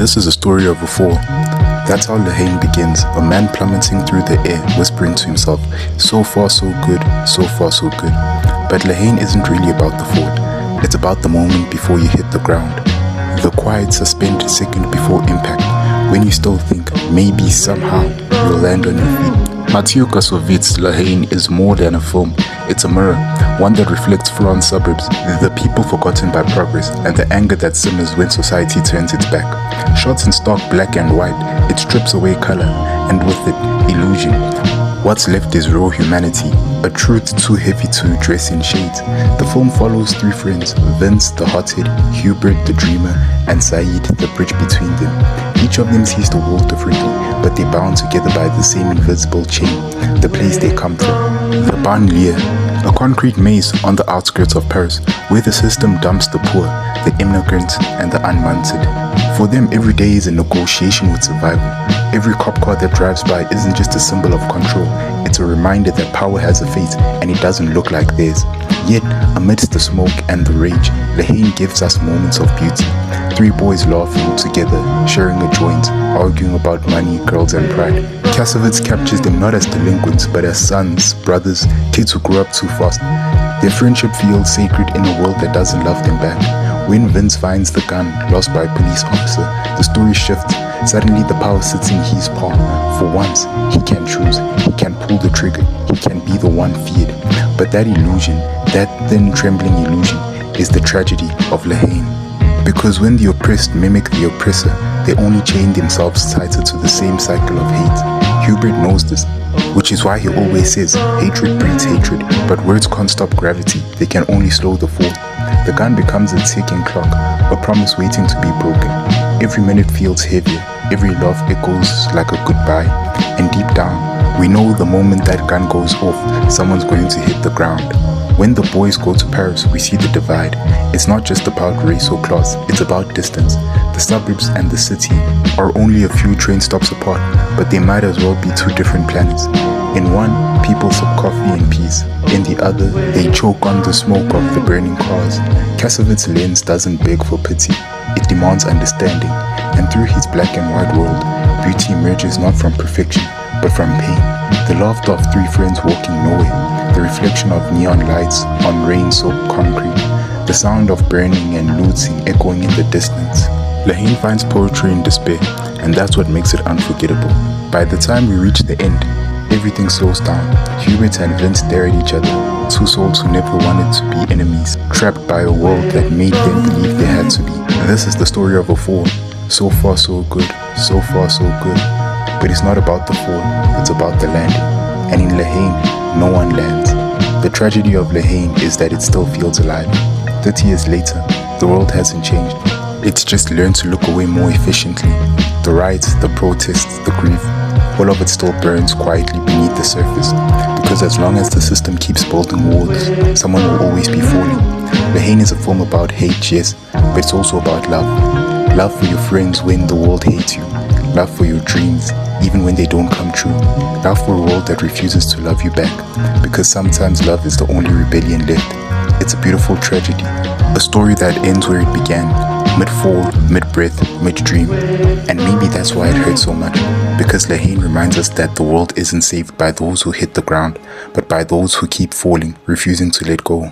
this is a story of a fall. That's how haine begins, a man plummeting through the air, whispering to himself, so far so good, so far so good. But haine isn't really about the fall, it's about the moment before you hit the ground. The quiet, suspended second before impact, when you still think, maybe somehow, you'll land on your feet. Mathieu Kassovitz' haine is more than a film. It's a mirror, one that reflects France suburbs, the people forgotten by progress, and the anger that simmers when society turns its back. Shots in stark black and white, it strips away color, and with it, illusion. What's left is raw humanity, a truth too heavy to dress in shades. The film follows three friends, Vince the hothead, Hubert the dreamer, and Saeed the bridge between them. Each of them sees the world differently, but they're bound together by the same invisible chain, the place they come from. The banlieue, a concrete maze on the outskirts of Paris, where the system dumps the poor, the immigrants, and the unwanted. For them, every day is a negotiation with survival. Every cop car that drives by isn't just a symbol of control, it's a reminder that power has a face and it doesn't look like theirs. Yet, amidst the smoke and the rage, haine gives us moments of beauty. Three boys laughing together, sharing a joint, arguing about money, girls, and pride. Kassovitz captures them not as delinquents, but as sons, brothers, kids who grew up too fast. Their friendship feels sacred in a world that doesn't love them back. When Vince finds the gun lost by a police officer, the story shifts. Suddenly the power sits in his palm. For once, he can choose, he can pull the trigger, he can be the one feared. But that illusion, that thin trembling illusion, is the tragedy of haine. Because when the oppressed mimic the oppressor, they only chain themselves tighter to the same cycle of hate. Hubert knows this, which is why he always says, hatred breeds hatred, but words can't stop gravity, they can only slow the fall. The gun becomes a ticking clock, a promise waiting to be broken. Every minute feels heavier, every laugh echoes like a goodbye, and deep down, we know the moment that gun goes off, someone's going to hit the ground. When the boys go to Paris, we see the divide. It's not just about race or class, it's about distance. The suburbs and the city are only a few train stops apart, but they might as well be two different planets. In one, people sip coffee in peace. In the other, they choke on the smoke of the burning cars. Kassovitz's lens doesn't beg for pity, it demands understanding. And through his black and white world, beauty emerges not from perfection, but from pain. The laughter of three friends walking nowhere, the reflection of neon lights on rain-soaked concrete, the sound of burning and looting echoing in the distance. haine finds poetry in despair, and that's what makes it unforgettable. By the time we reach the end, everything slows down. Hubert and Vince stare at each other, two souls who never wanted to be enemies, trapped by a world that made them believe they had to be. This is the story of a fall. So far so good, so far so good. But it's not about the fall, it's about the landing. And in haine, no one lands. The tragedy of haine is that it still feels alive. 30 years later, the world hasn't changed. It's just learned to look away more efficiently. The riots, the protests, the grief, all of it still burns quietly beneath the surface. Because as long as the system keeps building walls, someone will always be falling. haine is a film about hate, yes, but it's also about love. Love for your friends when the world hates you. Love for your dreams, even when they don't come true. Love for a world that refuses to love you back, because sometimes love is the only rebellion left. It's a beautiful tragedy, a story that ends where it began, mid-fall, mid-breath, mid-dream. And maybe that's why it hurts so much, because haine reminds us that the world isn't saved by those who hit the ground, but by those who keep falling, refusing to let go.